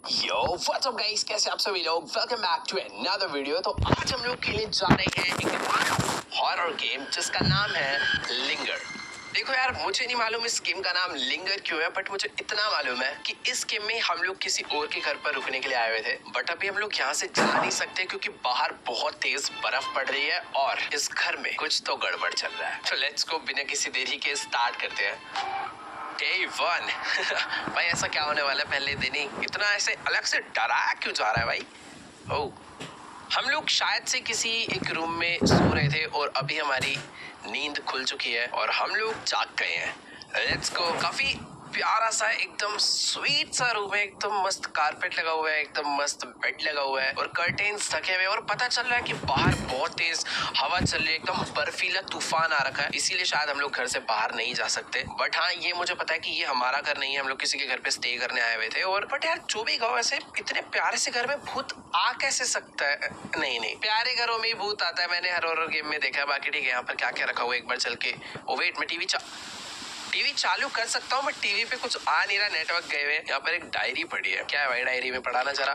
Yo what's up guys, कैसे आप सभी लोग। Welcome back to another video. तो आज हम लोग खेलने जा रहे हैं एक हॉरर गेम जिसका नाम है लिंगर। देखो यार, मुझे नहीं मालूम इस गेम का नाम लिंगर क्यों है, बट मुझे इतना मालूम है कि इस गेम में हम लोग किसी और के घर पर रुकने के लिए आए हुए थे। बट अभी हम लोग यहाँ से जा नहीं सकते क्योंकि बाहर बहुत तेज बर्फ पड़ रही है और इस घर में कुछ तो गड़बड़ चल रहा है। तो लेट्स गो, बिना किसी देरी के स्टार्ट करते हैं। Day 1 भाई ऐसा क्या होने वाला है पहले दिन ही? इतना ऐसे अलग से डराया क्यों जा रहा है भाई? ओह, हम लोग शायद से किसी एक रूम में सो रहे थे और अभी हमारी नींद खुल चुकी है और हम लोग जाग गए हैं। Let's go. काफी प्यारा सा एकदम स्वीट सा रूम है, एकदम मस्त कारपेट लगा हुआ है, एकदम मस्त बेड लगा हुआ है और कर्टेन्स ढके हुए हैं और पता चल रहा है कि बाहर बहुत तेज हवा चल रही है, एकदम बर्फीला तूफान आ रखा है, इसीलिए शायद हम लोग घर से बाहर नहीं जा सकते। बट हाँ, ये मुझे पता है कि ये हमारा घर नहीं है, हम लोग किसी के घर पे स्टे करने आए हुए थे। और बट यार, जो भी गाँव ऐसे इतने प्यारे से घर में भूत आ कैसे सकता है? नहीं, प्यारे घरों में ही भूत आता है, मैंने हॉरर गेम में देखा है। बाकी ठीक है, यहाँ पर क्या क्या रखा हुआ है एक बार चल के। ओ वेट, मैं टीवी चालू कर सकता हूँ बट टीवी पे कुछ आ नहीं रहा, नेटवर्क गए हुए। यहाँ पर एक डायरी पड़ी है, क्या है भाई डायरी में? पढ़ाना जरा।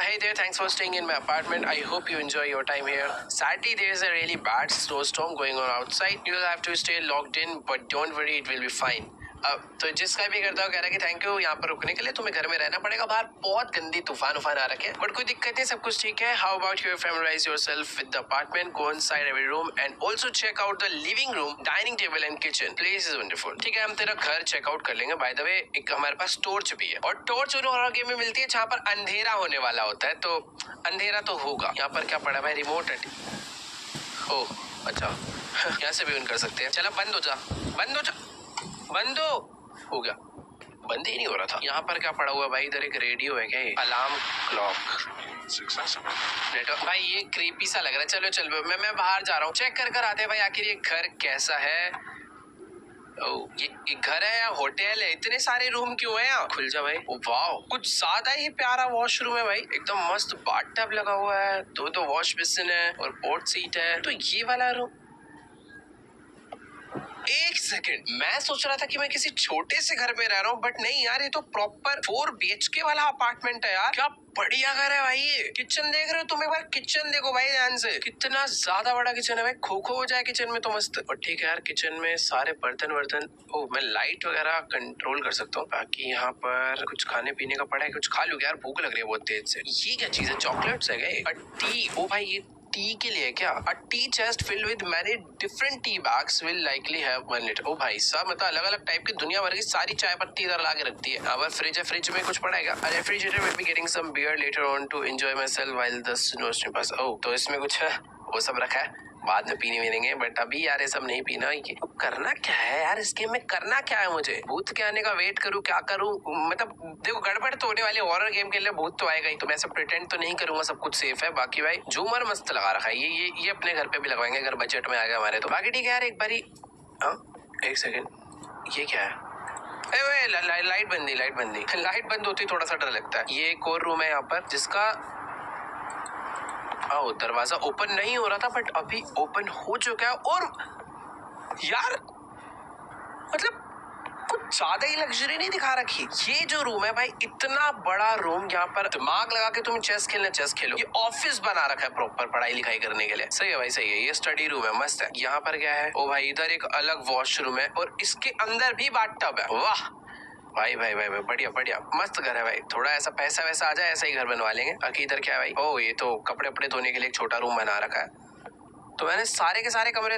Hey there, thanks for staying in my apartment, I hope you enjoy your time here. Sadly there is a really bad snowstorm going on outside, you will have to stay locked in but don't worry, it will be fine. अब तो जिसका भी करता हूँ कह रहा है कि थैंक यू यहाँ पर रुकने के लिए, तुम्हें घर में रहना पड़ेगा, बाहर बहुत गंदी तूफान आ रखे हैं, बट कोई दिक्कत नहीं, सब कुछ ठीक है। How about you familiarise yourself with the apartment, go inside every room and also check out the living room, dining table and kitchen, place is wonderful. ठीक है, हम तेरा घर चेकआउट कर लेंगे। बाय द वे, एक हमारे पास टॉर्च भी है और टॉर्च उन हॉरर गेम में मिलती है जहाँ पर अंधेरा होने वाला होता है, तो अंधेरा तो होगा। यहाँ पर क्या पड़ा है भाई? रिमोट है। ओह अच्छा यहाँ से भी ऑन कर सकते हैं। चलो बंद हो जा, बंद हो जा, बंद हो गया। बंद ही नहीं हो रहा था। यहाँ पर क्या पड़ा हुआ भाई? इधर एक रेडियो है क्या? Alarm clock network. भाई ये क्रीपी सा लग रहा है। चलो मैं बाहर जा रहा हूँ, चेक कर आते हैं भाई आखिर ये घर कैसा है। ये घर है या होटल है? इतने सारे रूम क्यों है यहाँ? खुल जा भाई। वाह, कुछ ज्यादा ही प्यारा वॉशरूम है भाई, एकदम मस्त बाथटब लगा हुआ है, दो वॉश बेसिन है और पोर्ट सीट है। तो ये वाला रूम, एक सेकंड, मैं सोच रहा था कि मैं किसी छोटे से घर में रह रहा हूँ, बट नहीं यार, ये तो प्रॉपर 4 BHK वाला अपार्टमेंट है यार। क्या बढ़िया घर है भाई ये। किचन देख रहे हो तुम? एक बार किचन देखो भाई ध्यान से, कितना ज्यादा बड़ा किचन है भाई। खो खो हो जाए किचन में तो मस्त। और ठीक है यार, किचन में सारे बर्तन वर्तन, ओ मैं लाइट वगैरह कंट्रोल कर सकता हूँ। बाकी यहाँ पर कुछ खाने पीने का पड़ा है, कुछ खा लूँ यार, भूख लग रही है बहुत तेज से। ये क्या चीज है? चॉकलेट्स है क्या? टी? ओ भाई, ये टी के लिए क्या? A tea chest filled with many different tea bags will likely have 1 litre. ओ भाई साहब, मतलब अलग अलग टाइप की दुनिया भर की सारी चाय पत्ती इधर ला के रखती है। अब फ्रिज है, फ्रिज में कुछ पड़ा है क्या? Refrigerator will be getting some beer later on to enjoy my self while the snow pass. ओह, तो इसमें कुछ है, वो सब रखा है, बाद में पीने मिलेंगे, बट अभी यार ये सब नहीं पीना। ये करना क्या है यार? इस गेम में करना क्या है? मुझे भूत के आने का वेट करूं, क्या करूं? मतलब देखो, गड़बड़ तो होने वाली। हॉरर गेम के लिए भूत तो आएगा ही, तो मैं ऐसा प्रिटेंड तो नहीं करूंगा सब कुछ सेफ है। बाकी भाई झूमर मस्त लगा रखा है, ये अपने घर पे भी लगवाएंगे अगर बजट में आ गया हमारे तो। बाकी ठीक है यार, एक बारी एक सेकेंड, ये क्या है? लाइट बंद होती थोड़ा सा डर लगता है। ये एक और रूम है यहाँ पर जिसका दरवाजा ओपन नहीं हो रहा था, बट अभी ओपन हो चुका है। और यार मतलब कुछ ज्यादा ही लग्जरी नहीं दिखा रखी। ये जो रूम है भाई, इतना बड़ा रूम, यहाँ पर दिमाग लगा के तुम चेस खेलना चेस खेलो। ये ऑफिस बना रखा है प्रॉपर पढ़ाई लिखाई करने के लिए। सही है भाई, सही है। ये स्टडी रूम है, मस्त है। यहाँ पर क्या है? ओ भाई, इधर एक अलग वॉशरूम है और इसके अंदर भी बाथटब है। वाह भाई भाई भाई भाई, बढ़िया मस्त घर है भाई। थोड़ा ऐसा पैसा वैसा आ जाए, ऐसा ही घर बनवा लेंगे। बाकी इधर क्या है भाई? ओ, ये तो कपड़े वपड़े धोने के लिए एक छोटा रूम बना रखा है। तो मैंने सारे के सारे कमरे,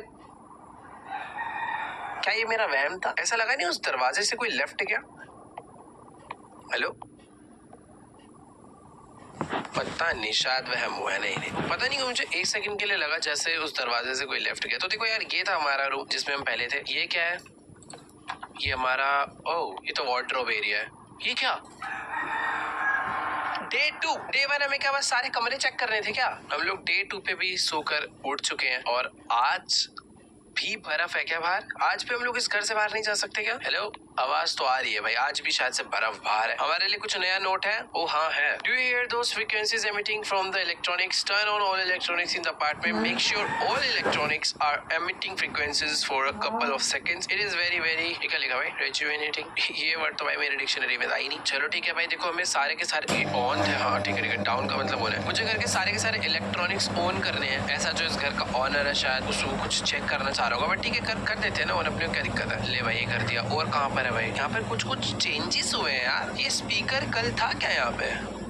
क्या ये मेरा वहम था? ऐसा लगा नहीं उस दरवाजे से कोई लेफ्ट गया। हेलो, पता नहीं, शायद वहम हुआ है। नहीं, पता नहीं, मुझे एक सेकंड के लिए लगा जैसे उस दरवाजे से कोई लेफ्ट गया। तो देखो यार, ये था हमारा रूम जिसमें हम पहले थे। ये क्या है? ये हमारा, ओह ये तो वार्डरोब एरिया है। ये क्या? डे 2, डे 1 हमें क्या बस सारे कमरे चेक करने थे क्या? हम लोग डे 2 पे भी सोकर उठ चुके हैं और आज भी बर्फ है क्या बाहर? आज भी हम लोग इस घर से बाहर नहीं जा सकते क्या? हेलो, आवाज तो आ रही है भाई, आज भी शायद से बर्फ बाहर है। हमारे लिए कुछ नया नोट है? ओ हाँ है। Do you here those frequencies emitting from the electronics? Turn on all electronics in the apartment. Make sure all electronics are emitting frequencies for a couple of seconds. It is very क्या लिखा भाई? Rejuvenating. ये word तो भाई मेरी dictionary में था ही नहीं। चलो ठीक है भाई, देखो हमें सारे के सारे ऑन थे। हाँ ठीक है, डाउन का मतलब ऑन है। मुझे घर के सारे इलेक्ट्रॉनिक्स ऑन करने हैं। ऐसा जो इस घर का ऑनर है शायद उसको कुछ चेक करना चाह रहा होगा, बट ठीक है कर देते हैं ना, और अपने को क्या दिक्कत है। ले भाई ये कर दिया। और कहाँ पर है भाई? यहाँ पर कुछ चेंजेस हुए हैं यार। ये स्पीकर कल था क्या यहाँ पे?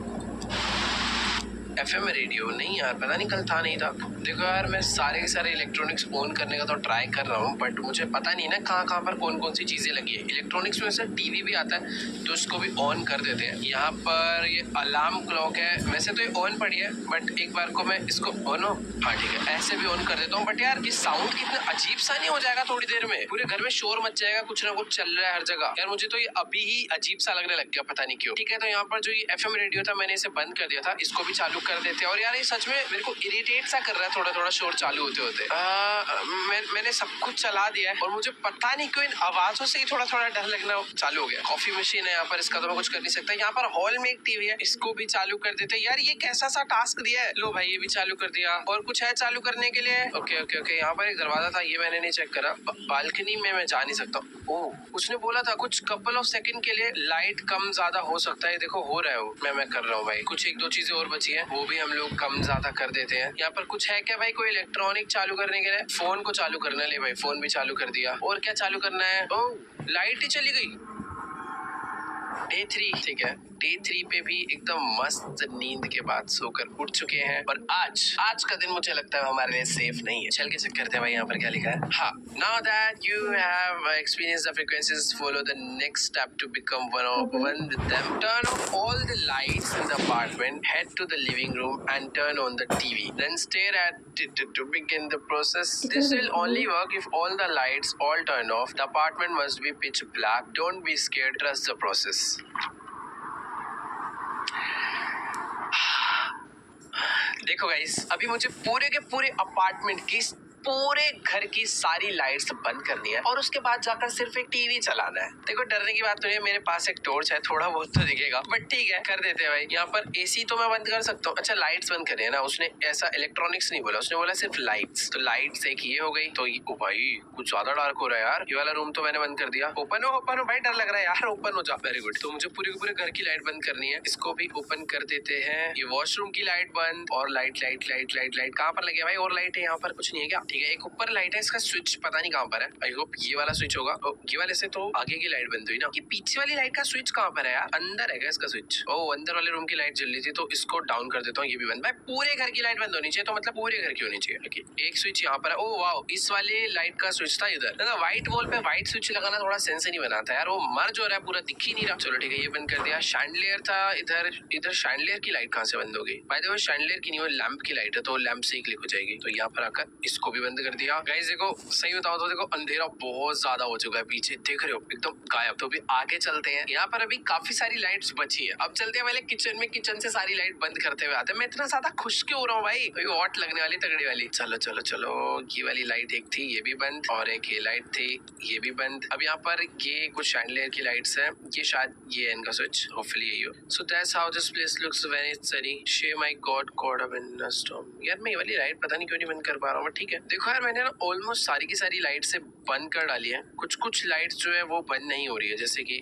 FM रेडियो नहीं यार, पता नहीं कल था नहीं था। देखो यार मैं सारे के सारे इलेक्ट्रॉनिक्स ऑन करने का तो ट्राई कर रहा हूँ, बट मुझे पता नहीं ना कहाँ पर कौन सी चीजें लगी है। इलेक्ट्रॉनिक्स में से टीवी भी आता है तो इसको भी ऑन कर देते हैं। यहाँ पर ये अलार्म क्लॉक है, वैसे तो ये ऑन पड़ी है, बट एक बार को मैं इसको ऑन हो, हाँ ठीक है ऐसे भी ऑन कर देता हूँ। बट यार ये साउंड कितना अजीब सा नहीं हो जाएगा थोड़ी देर में? पूरे घर में शोर मच जाएगा, कुछ ना कुछ चल रहा है हर जगह। यार मुझे तो ये अभी ही अजीब सा लगने लग गया, पता नहीं क्यों। ठीक है तो यहाँ पर जो ये FM रेडियो था मैंने इसे बंद कर दिया था, इसको भी चालू कर देते हैं। और यार ये सच में मेरे को इरिटेट सा कर रहा है थोड़ा शोर चालू होते होते। मैंने सब कुछ चला दिया है और मुझे पता नहीं क्यों इन आवाजों से ही थोड़ा डर लगना चालू हो गया। कॉफी मशीन है यहाँ पर, इसका तो मैं कुछ कर नहीं सकता। यहाँ पर हॉल में एक टीवी है, इसको भी चालू कर देते हैं। यार ये कैसा सा टास्क दिया है। लो भाई ये भी चालू कर दिया। और कुछ है चालू करने के लिए? ओके यहाँ पर एक दरवाजा था, ये मैंने नहीं चेक करा। बालकनी में मैं जा नहीं सकता। ओह उसने बोला था कुछ कपल ऑफ सेकंड के लिए लाइट कम ज्यादा हो सकता है। देखो हो रहा है वो, मैं कर रहा हूँ भाई। कुछ एक दो चीजें और बची है, वो भी हम लोग कम ज्यादा कर देते हैं। यहाँ पर कुछ है क्या भाई? कोई इलेक्ट्रॉनिक चालू करने के लिए? फोन को चालू करना। ले भाई फोन भी चालू कर दिया। और क्या चालू करना है? ओह लाइट ही चली गई। डे 3 ठीक है, डे 3 पे भी एकदम मस्त नींद के बाद सोकर उठ चुके हैं। और आज का दिन मुझे लगता है हमारे लिए सेफ नहीं है। चल के चेक करते हैं भाई यहाँ पर क्या लिखा है। हाँ, now that you have experienced the frequencies, follow the next step to become one with them. Turn off all the lights in the apartment, head to the living room and turn on the TV, then stare at it to begin the process. This will only work if all the lights all turned off. The apartment must be pitch black. Don't be scared. Trust the process. देखो guys, अभी मुझे पूरे के पूरे apartment की पूरे घर की सारी लाइट्स बंद करनी है और उसके बाद जाकर सिर्फ एक टीवी चलाना है। देखो डरने की बात तो नहीं है, मेरे पास एक टॉर्च है, थोड़ा बहुत तो दिखेगा, बट ठीक है कर देते हैं भाई। यहाँ पर एसी तो मैं बंद कर सकता हूँ। अच्छा लाइट्स बंद करनी है ना, उसने ऐसा इलेक्ट्रॉनिक्स नहीं बोला, उसने बोला सिर्फ लाइट्स। तो लाइट्स एक ये हो गई। तो ओ भाई कुछ ज्यादा डार्क हो रहा है यार। ये वाला रूम तो मैंने बंद कर दिया। ओपन हो भाई, डर लग रहा है यार। ओपन हो जा। Very good. तो मुझे पूरे के पूरे घर की लाइट बंद करनी है, इसको भी ओपन कर देते हैं। ये वॉशरूम की लाइट बंद। और लाइट कहाँ पर लगी है भाई? और लाइट है यहाँ पर? कुछ नहीं है क्या? ठीक है एक ऊपर लाइट है, इसका स्विच पता नहीं कहाँ पर है। आई होप ये वाला स्विच होगा। ये वाले से तो आगे की लाइट बंद हुई ना। ये पीछे वाली लाइट का स्विच कहाँ पर है यार? अंदर है क्या इसका स्विच? ओह अंदर वाले रूम की लाइट जल रही थी तो इसको डाउन कर देता हूँ। ये भी बंद। भाई पूरे घर की लाइट बंद होनी चाहिए, तो मतलब पूरे घर की होनी चाहिए। एक स्विच यहाँ पर है। ओह वाओ, इस वाले लाइट का स्विच था इधर। व्हाइट वॉल पे व्हाइट स्विच लगाना थोड़ा सेंस नहीं बनाता यार, वो मर्ज हो रहा है पूरा, दिख ही नहीं रहा। चलो ठीक है ये बंद कर दिया। शैंडलियर था इधर शैंडलियर की लाइट कहाँ से बंद हो गई? बाय द वे शैंडलियर की नहीं, वो लैंप की लाइट है, तो लैंप से ही क्लिक हो जाएगी। तो यहाँ पर आकर इसको भी बंद कर दिया। गाइस देखो सही बताओ तो देखो अंधेरा बहुत ज्यादा हो चुका है, पीछे देख रहे हो एकदम गायब। तो भी आगे चलते हैं। यहाँ पर अभी काफी सारी लाइट्स बची है। अब चलते हैं पहले किचन में, किचन से सारी लाइट बंद करते हुए आते हैं। मैं इतना ज्यादा खुश क्यों हो रहा हूँ भाई? वॉट लगने वाली तगड़ी वाली। चलो ये वाली लाइट एक थी, ये भी बंद। और एक ये लाइट थी, ये भी बंद। अब यहाँ पर ये कुछ शैंडलियर की लाइट्स है, ये शायद ये है इनका स्विच, होपफुली यही हो। So that's how this place looks when it's sunny. She my God off in storm. यार मैं ये वाली लाइट पता नहीं क्यों नहीं बंद कर पा रहा हूँ, ठीक है। देखो यार मैंने ना ऑलमोस्ट सारी की सारी लाइट से बंद कर डाली है। कुछ लाइट्स जो है वो बंद नहीं हो रही है, जैसे कि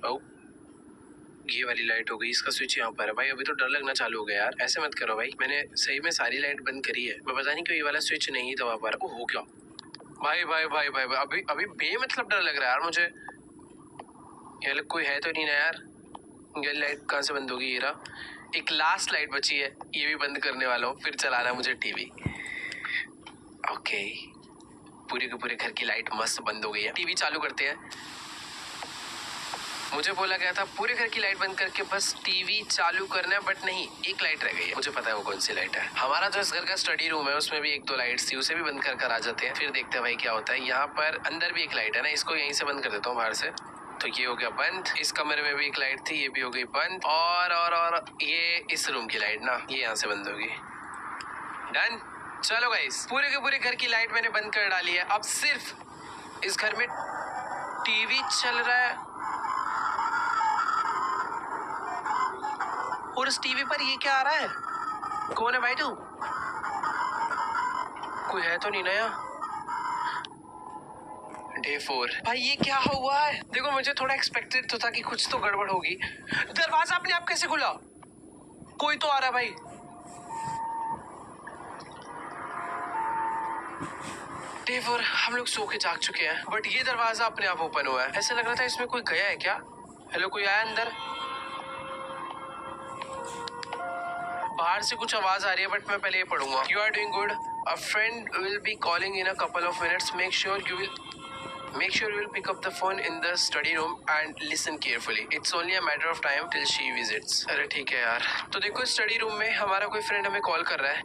ये वाली लाइट हो गई, इसका स्विच यहाँ पर है। भाई अभी तो डर लगना चालू हो गया यार, ऐसे मत करो भाई। मैंने सही में सारी लाइट बंद करी है, मैं पता नहीं क्यों ये वाला स्विच नहीं दबा पा रहा। हो क्या भाई अभी बेमतलब डर लग रहा है यार मुझे। ये लोग कोई है तो नहीं ना यार? ये लाइट कहाँ से बंद होगी? ये रहा, एक लास्ट लाइट बची है, ये भी बंद करने वाला हूँ, फिर चलाना मुझे टीवी। ओके पूरे के पूरे घर की लाइट मस्त बंद हो गई है। टीवी चालू करते हैं। मुझे बोला गया था पूरे घर की लाइट बंद करके बस टीवी चालू करना है, बट नहीं, एक लाइट रह गई है। मुझे पता है वो कौन सी लाइट है। हमारा जो इस घर का स्टडी रूम है उसमें भी एक दो लाइट्स थी, उसे भी बंद कर आ जाते हैं, फिर देखते हैं भाई क्या होता है। यहाँ पर अंदर भी एक लाइट है ना, इसको यहीं से बंद कर देता हूँ बाहर से। तो ये हो गया बंद। इस कमरे में भी एक लाइट थी, ये भी हो गई बंद। और ये इस रूम की लाइट ना, ये यहाँ से बंद होगी। डन। चलो गाइस पूरे के पूरे घर की लाइट मैंने बंद कर डाली है। अब सिर्फ इस घर में टीवी चल रहा है और इस टीवी पर ये क्या आ रहा है? कौन है भाई तू? कोई है तो नहीं ना यहाँ? डे 4 भाई ये क्या हुआ है? देखो मुझे थोड़ा एक्सपेक्टेड तो था कि कुछ तो गड़बड़ होगी। दरवाजा अपने आप कैसे खुला? कोई तो आ रहा है भाई। डे 4 हम लोग सो के जाग चुके हैं, बट ये दरवाजा अपने आप ओपन हुआ है। ऐसा लग रहा था इसमें कोई गया है क्या? हेलो, कोई आया अंदर? बाहर से कुछ आवाज आ रही है, बट मैं पहले ये पढ़ूंगा। You are doing good, a friend will be calling in a couple of minutes, make sure you will pick up the phone in the study room and listen carefully. It's only a matter of time till she visits. अरे ठीक है यार। तो देखो study room में हमारा कोई friend हमें कॉल कर रहा है,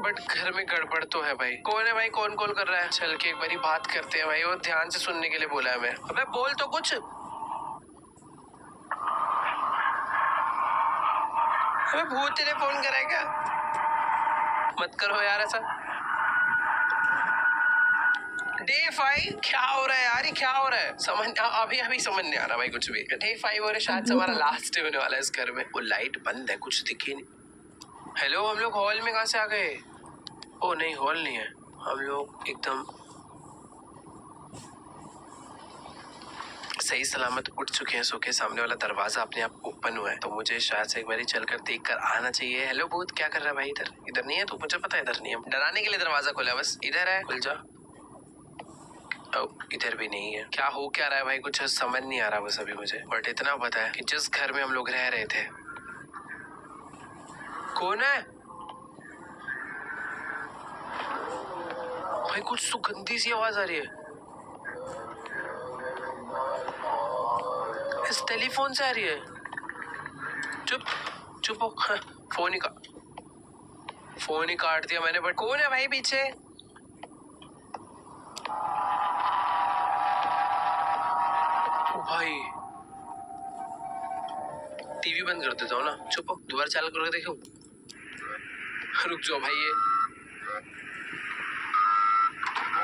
बट घर में गड़बड़ तो है भाई। कौन है भाई? कौन कॉल कर रहा है? चल के एक बारी बात करते हैं भाई, और ध्यान से सुनने के लिए बोला है हमें। अबे बोल तो कुछ। अबे भूत तेरे फोन करेगा? मत करो यार ऐसा। डे 5 क्या हो रहा है यार? ये क्या हो रहा है? अभी समझ नहीं आ रहा भाई कुछ भी। डे 5 और शायद से हमारा लास्ट डे होने वाला है इस घर में। वो लाइट बंद है, कुछ दिखे नहीं। हेलो, हम लोग हॉल में कहाँ से आ गए? ओ नहीं, हॉल नहीं है। हम लोग एकदम सही सलामत उठ चुके हैं सो के। सामने वाला दरवाजा अपने आप ओपन हुआ है, तो मुझे शायद से एक बार चलकर देख कर आना चाहिए। हेलो भूत, क्या कर रहा है भाई? इधर नहीं है तो मुझे पता है इधर नहीं है। डराने के लिए दरवाजा खोला, बस इधर है, खुल जा। इधर भी नहीं है। क्या हो क्या रहा है भाई? कुछ समझ नहीं आ रहा बस अभी मुझे। बट इतना पता है कि जिस घर में हम लोग रह रहे थे। कौन है भाई? कुछ सुगंधी सी आवाज आ रही है इस टेलीफोन से आ रही है। चुप चुप हो। हाँ, फोन ही काट दिया मैंने। बट कौन है भाई पीछे? भाई टीवी बंद कर देता हूँ ना। चुप हो, दोबारा चालू करके देखो। रुक जाओ भाई, ये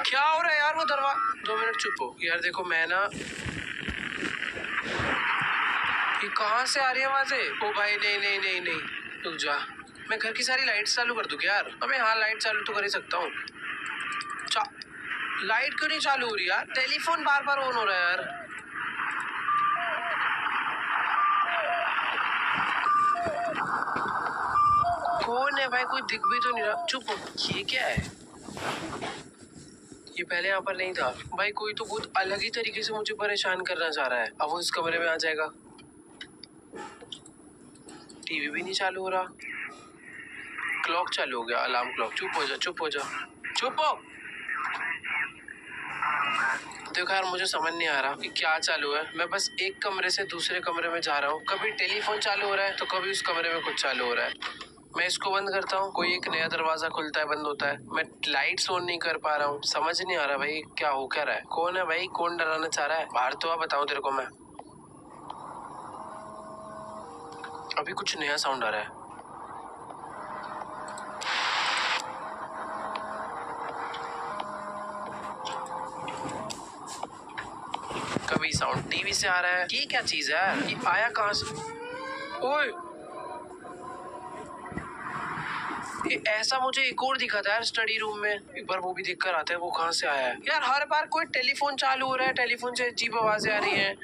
क्या हो रहा है यार? वो दरवाजा 2 मिनट चुप हो यार। देखो मैं ना, ये कहाँ से आ रही है आवाजें? ओ भाई नहीं नहीं नहीं नहीं, रुक जा। मैं घर की सारी लाइट्स चालू कर दूं क्या यार? अबे हाँ, लाइट चालू तो कर ही सकता हूँ। लाइट क्यों नहीं चालू हो रही यार? टेलीफोन बार बार ऑन हो रहा है यार। कौन है भाई? कोई दिख भी तो नहीं रहा। चुप हो। ये क्या है? ये पहले यहाँ पर नहीं था भाई। कोई तो बहुत अलग ही तरीके से मुझे परेशान करना चाह रहा है। अब वो इस कमरे में आ जाएगा। टीवी भी नहीं चालू हो रहा। क्लॉक चालू हो गया, अलार्म क्लॉक। चुप हो जा, चुप हो जा, चुप हो। देखो यार, मुझे समझ नहीं आ रहा कि क्या चालू है। मैं बस एक कमरे से दूसरे कमरे में जा रहा हूँ। कभी टेलीफोन चालू हो रहा है तो कभी उस कमरे में कुछ चालू हो रहा है। मैं इसको बंद करता हूँ, कोई एक नया दरवाजा खुलता है, बंद होता है। मैं लाइट्स ऑन नहीं कर पा रहा हूँ। समझ नहीं आ रहा भाई क्या हो क्या रहा है। कौन है भाई? कौन डराना चाह रहा है? बाहर तो आ, बताऊँ तेरे को मैं। अभी कुछ नया साउंड आ रहा है। कभी साउंड टीवी से आ रहा है। ये क्या चीज है? ये आया कहाँ से? ओए, ये ऐसा मुझे एक और दिखा था यार स्टडी रूम में। एक बार वो भी देख कर आता है। वो कहाँ से आया है यार? हर बार कोई टेलीफोन चालू हो रहा है, टेलीफोन से अजीब आवाजें आ रही हैं।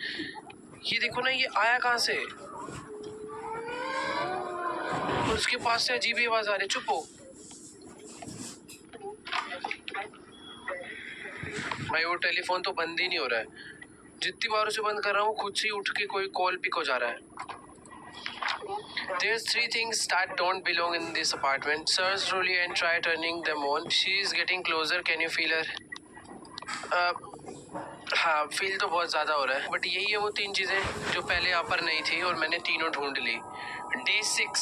ये देखो ना, ये आया कहाँ से? और उसके पास से अजीब आवाज आ रही है। चुप हो भाई। वो टेलीफोन तो बंद ही नहीं हो रहा है। जितनी बार उसे बंद कर रहा हूँ, खुद से ही उठ के कोई कॉल पिक हो जा रहा है। There's 3 things that don't belong in this apartment. Search truly and try turning them on. She is getting closer. Can you feel her? हाँ, फील तो बहुत ज्यादा हो रहा है, बट यही है वो 3 चीजें जो पहले यहाँ पर नहीं थी और मैंने तीनों ढूंढ ली। Day 6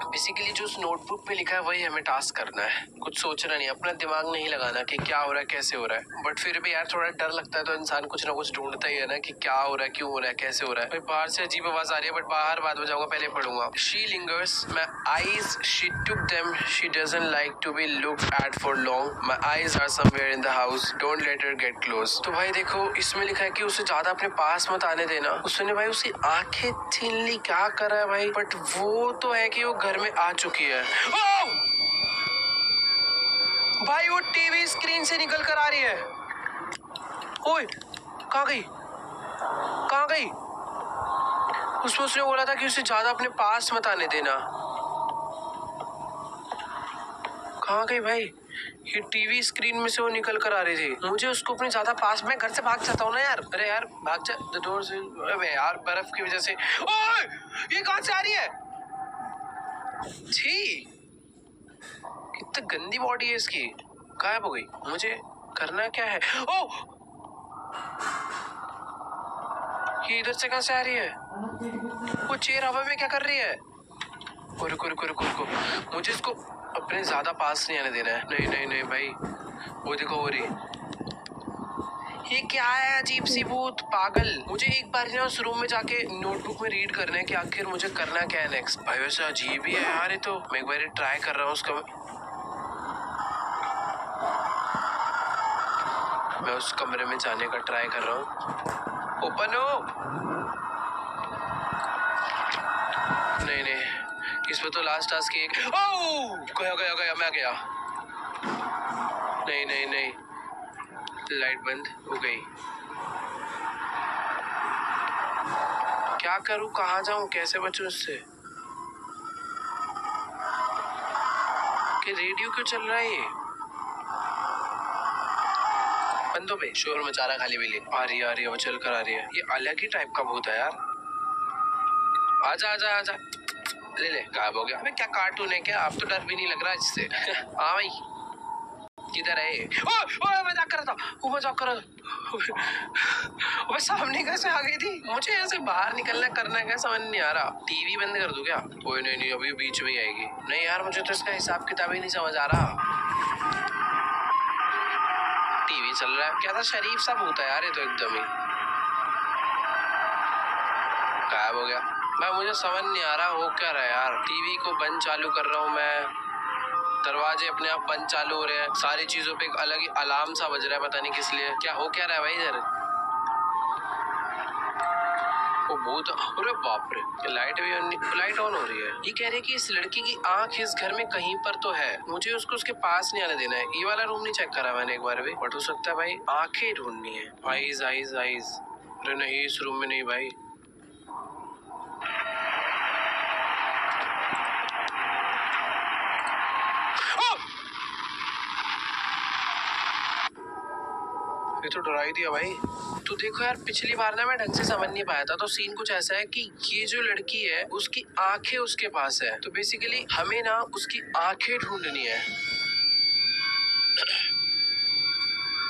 बेसिकली जो उस नोटबुक पे लिखा है वही हमें टास्क करना है, कुछ सोचना नहीं, अपना दिमाग नहीं लगाना कि क्या हो रहा है कैसे हो रहा है। बट फिर भी यार थोड़ा डर लगता है तो इंसान कुछ ना कुछ ढूंढता ही है ना कि क्या हो रहा है, क्यों हो रहा है, कैसे हो रहा है। भाई बाहर से अजीब आवाज आ रही है, बट बाहर बाद में जाऊंगा, पहले पढ़ूंगा। She lingers my eyes she took them she doesn't like to be looked at for long my eyes are somewhere in the house don't let her get close. तो भाई देखो इसमें लिखा है कि उसे ज्यादा अपने पास मत आने देना। उसने भाई उसकी आंखें छीन ली, क्या करा है भाई। बट वो तो है कि वो घर में आ चुकी है। ओह! भाई वो टीवी स्क्रीन से निकल कर आ रही है। ओए कहाँ गई, कहाँ गई? उसमें उसने बोला था कि उसे ज्यादा अपने पास मत आने देना। कहाँ गई भाई? ये टीवी स्क्रीन में से वो निकल कर आ रही थी। मुझे उसको अपने ज्यादा पास, मैं घर से भाग जाता हूँ ना यार। अरे यार भाग जा, द डोर से। अबे यार बर्फ की वजह से। ओए ये कहाँ से आ रही है? छी, कितनी गंदी बॉडी है इसकी। गायब हो गई। मुझे करना क्या है? ओह ये इधर से कहाँ से आ रही है? वो चेयर हवा में क्या कर रही है? रुको रुको रुको रुको, मुझे इसको अपने ज्यादा पास नहीं आने देना है। नहीं नहीं नहीं भाई, वो देखो हो रही। ये क्या है अजीब सी भूत पागल। मुझे एक बार ना उस रूम में जाके नोटबुक में रीड करना है कि आखिर मुझे करना क्या है नेक्स्ट। भाई वैसे अजीब ही है यार ये तो। मैं एक बार ट्राई कर रहा हूँ उसका, मैं उस कमरे में जाने का ट्राई कर रहा हूँ। ओपन हो। नहीं नहीं, इसमें तो लास्ट टास्क एक। ओह गया गया गया, मैं गया। नहीं नहीं नहीं, लाइट बंद हो गई। क्या करूं, कहाँ जाऊं, कैसे बचूं इससे? कि रेडियो क्यों चल रहा है ये? बंदों पे शोर मचा रहा खाली बिल्ली। आ रही है, वो चल कर आ रही है। ये अलग ही टाइप का भूत है यार। आजा आजा आजा, ले ले, गायब हो गया। अबे क्या कार्टून है क्या? अब तो डर भी नहीं लग रहा इससे। हाँ भाई किधर है? ओ मजाक कर रहा था, वो मजाक कर रहा था। वो सामने कैसे आ गई थी? मुझे यहाँ से बाहर निकलना करना क्या समझ नहीं आ रहा। टीवी बंद कर दूं क्या? कोई नहीं नहीं, अभी बीच में ही आएगी। नहीं यार मुझे तो इसका हिसाब किताब ही नहीं समझ आ रहा। टीवी चल रहा है, क्या था शरीफ सा भूत है यार ये तो एकदम ही। गायब हो गया। मैं मुझे समझ नहीं आ रहा हो क्या रहा है यार। टीवी को बंद चालू कर रहा हूँ मैं, दरवाजे अपने आप बंद चालू हो रहे हैं, सारी चीजों पे एक अलग ही अलार्म सा बज रहा है, पता नहीं किस लिए। क्या हो क्या रहा है भाई इधर? वो भूत, अरे बाप रे, लाइट भी लाइट ऑन हो रही है। ये कह रही है कि इस लड़की की आंख इस घर में कहीं पर तो है, मुझे उसको उसके पास नहीं आने देना है। ये वाला रूम नहीं चेक करा मैंने एक बार भी, बट हो सकता है भाई आंखें ढूंढनी है। आईज आईज आईज, अरे नहीं इस रूम में नहीं भाई। ये तो डरा ही दिया भाई। तो देखो यार पिछली बार ना मैं ढंग से समझ नहीं पाया था, तो सीन कुछ ऐसा है कि ये जो लड़की है उसकी आंखें उसके पास है, तो बेसिकली हमें ना उसकी आंखें ढूंढनी है।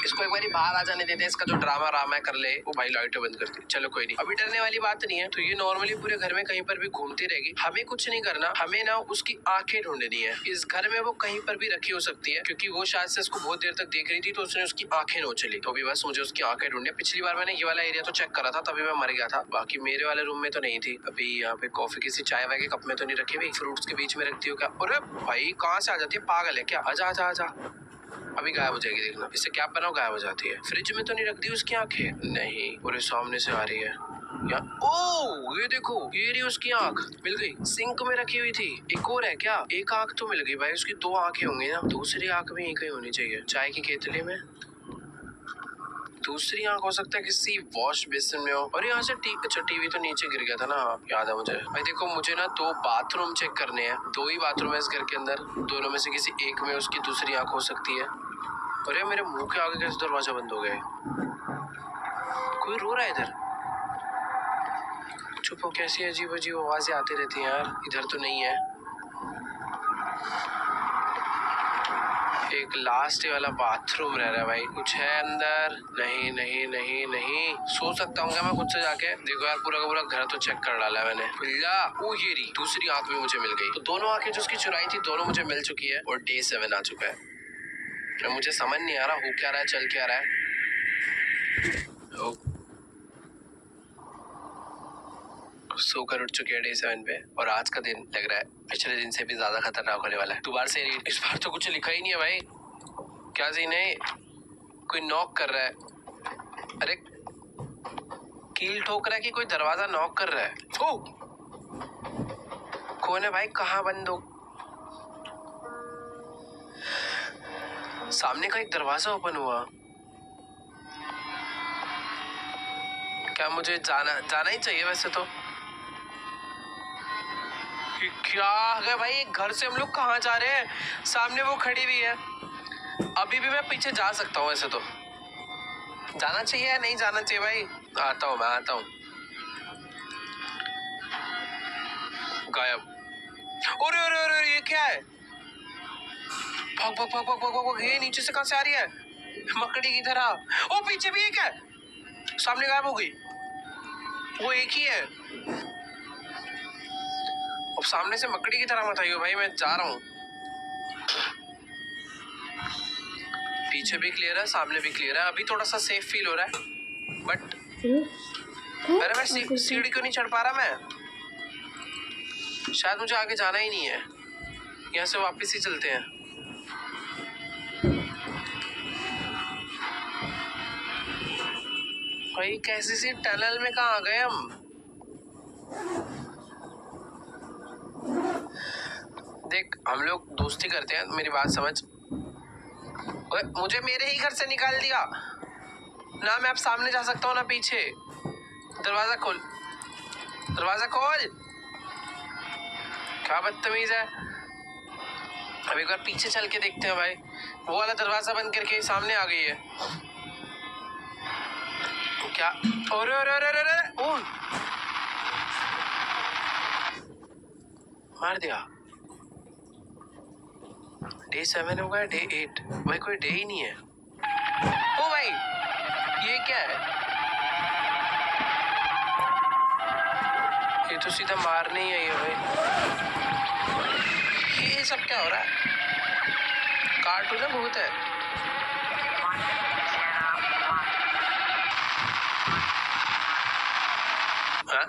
इसको एक बार बाहर आ जाने देते हैं, इसका जो ड्रामा रामा कर ले। वो भाई लाइट बंद कर दी। चलो कोई नहीं, अभी डरने वाली बात नहीं है। तो ये नॉर्मली पूरे घर में कहीं पर भी घूमती रहेगी, हमें कुछ नहीं करना। हमें ना उसकी आंखें ढूंढनी है। इस घर में वो कहीं पर भी रखी हो सकती है, क्योंकि वो शायद से इसको बहुत देर तक देख रही थी, तो उसने उसकी आंखें नोच ली। तो अभी बस मुझे उसकी आंखें ढूंढनी है। पिछली बार मैंने ये वाला एरिया तो चेक करा था, तभी मैं मर गया था। बाकी मेरे वाले रूम में तो नहीं थी। अभी यहाँ पे कॉफी किसी चाय वाय के कप में तो नहीं रखी हुई, फ्रूट्स के बीच में रखती हो क्या? अरे भाई कहाँ से आ जाती है, पागल है क्या? आजा आजा आजा, अभी गायब हो जाएगी देखना। इससे क्या बनाओ, गायब हो जाती है। फ्रिज में तो नहीं रख दी उसकी आंखें? नहीं, पूरे सामने से आ रही है। या ओ ये देखो, ये रही उसकी आंख, मिल गई। सिंक में रखी हुई थी। एक और है क्या? एक आंख तो मिल गई भाई, उसकी दो आंखें होंगी ना। दूसरी आंख भी यहीं कहीं होनी चाहिए, चाय की केतली में। दूसरी आंख हो सकता है किसी वॉश बेसिन में हो। और यहाँ से अच्छा टीवी तो नीचे गिर गया था ना, याद है मुझे। भाई देखो मुझे ना दो बाथरूम चेक करने हैं। दो ही बाथरूम है इस घर के अंदर, दोनों में से किसी एक में उसकी दूसरी आंख हो सकती है। अरे मेरे मुंह के आगे कैसे दरवाजा बंद हो गया? कोई रो रहा है इधर। चुप हो, कैसी अजीब अजीब आवाजें आती रहती हैं यार। इधर तो नहीं है। एक लास्ट वाला बाथरूम रह रहा है भाई। कुछ है अंदर? नहीं नहीं नहीं नहीं। सो सकता हूँ क्या मैं खुद से जाके? देखो यार पूरा का पूरा घर तो चेक कर डाला है मैंने। भैया वो ये रही दूसरी आंख भी मुझे मिल गई। तो दोनों आंखें जो उसकी चुराई थी दोनों मुझे मिल चुकी है और Day 7 आ चुका है। तो मुझे समझ नहीं आ रहा हो क्या रहा है, चल क्या रहा है। सोकर उठ चुके हैं Day 7 पे और आज का दिन लग रहा है पिछले दिन से भी ज्यादा खतरनाक होने वाला है। दोबारा से इस बार तो कुछ लिखा ही नहीं है भाई। क्या सीन है? कोई नॉक कर रहा है। अरे कील ठोक रहा है कि कोई दरवाजा नॉक कर रहा है? ओ कौन है भाई? कहाँ बंद हो? सामने का एक दरवाजा ओपन हुआ। क्या मुझे जाना ही चाहिए वैसे तो? क्या है भाई? एक घर से हम लोग कहाँ जा रहे हैं? सामने वो खड़ी हुई है। अभी भी मैं पीछे जा सकता हूँ वैसे तो। जाना चाहिए या नहीं जाना चाहिए भाई? आता हूँ मैं, आता हूँ। गायब। अरे अरे अरे ये क्या है? भाग भाग भाग भाग भाग भाग। ये नीचे से कहाँ से आ रही है? मकड़ी की तरह। ओ पीछे भी एक है। सामने गायब हो गई। वो एक ही है। अब सामने से मकड़ी की तरह मत आइयो भाई, मैं जा रहा हूँ। पीछे भी क्लियर है, सामने भी क्लियर है। अभी थोड़ा सा सेफ फील हो रहा है बट अरे मैं सीढ़ी क्यों नहीं चढ़ पा रहा मैं? शायद मुझे आगे जाना ही नहीं है। यहाँ से वापस ही चलते हैं। भाई कैसी सी टनल में कहाँ आ गए हम? देख हम लोग दोस्ती करते हैं, मेरी बात समझ। मुझे मेरे ही घर से निकाल दिया ना। मैं अब सामने जा सकता हूँ ना पीछे। दरवाजा खोल, दरवाजा खोल। क्या बदतमीज है। अब एक बार पीछे चल के देखते हैं भाई। वो वाला दरवाजा बंद करके सामने आ गई है क्या? अरे अरे अरे अरे अरे मार दिया। Day 7 हो गया, Day 8 भाई कोई डे ही नहीं है। ओ भाई ये क्या है? ये तो सीधा मारने ही आई है भाई। ये सब क्या हो रहा है? कार्टून है बहुत है। हाँ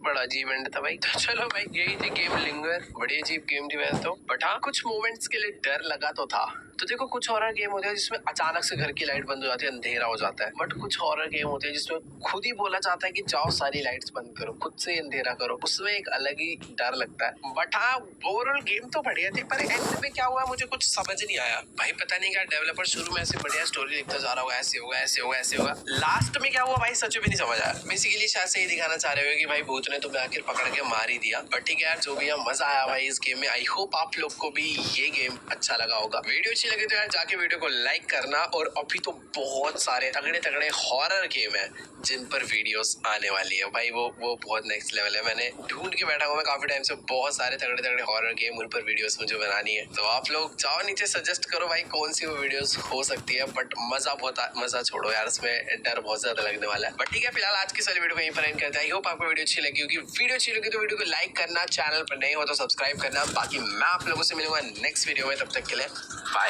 बड़ा अजीब एंड था भाई। तो चलो भाई यही थी गेम लिंगर। बड़ी अजीब गेम थी वैसे तो, बट हाँ कुछ मोमेंट्स के लिए डर लगा तो था। तो देखो कुछ हॉरर गेम होते हैं जिसमें अचानक से घर की लाइट बंद हो जाती है, अंधेरा हो जाता है। बट कुछ हॉरर गेम होते हैं जिसमें खुद ही बोला जाता है कि जाओ सारी लाइट्स बंद करो, खुद से अंधेरा करो। उसमें एक अलग ही डर लगता है। बट हाँ ओवरऑल गेम तो बढ़िया थी, पर एंड में क्या हुआ मुझे कुछ समझ नहीं आया भाई। पता नहीं क्या डेवलपर शुरू में ऐसे बढ़िया स्टोरी लिखता जा रहा होगा, ऐसे होगा ऐसे होगा ऐसे होगा। लास्ट में क्या हुआ भाई सच में नहीं समझ आया। बेसिकली शायद से ये दिखाना चाह रहे हो कि भाई भूत ने तुम्हें आखिर पकड़ के मार ही दिया। बट ठीक है यार जो भी है, मजा आया भाई इस गेम में। आई होप आप लोग को भी ये गेम अच्छा लगा होगा। वीडियो अच्छी लगी तो यार जाके वीडियो को लाइक करना। और अभी तो बहुत सारे तगड़े तगड़े हॉरर गेम है जिन पर वीडियोस आने वाली है भाई। वो बहुत नेक्स्ट लेवल है। मैंने ढूंढ के बैठा हुआ मैं काफी टाइम से बहुत सारे तगड़े तगड़े हॉरर गेम, उन पर वीडियोस मुझे बनानी है। तो आप लोग जाओ नीचे सजेस्ट करो भाई कौन सी वो वीडियोस हो सकती है। बट मजा छोड़ो यार, इसमें डर बहुत ज्यादा लगने वाला है। बट ठीक है फिलहाल आज की सारी वीडियो को यहीं पर एंड करते हैं। आई होप आपको वीडियो अच्छी लगी होगी। वीडियो अच्छी लगी तो वीडियो को लाइक करना, चैनल पर नए हो तो सब्सक्राइब करना। बाकी मैं आप लोगों से मिलूंगा नेक्स्ट वीडियो में, तब तक के लिए बाय।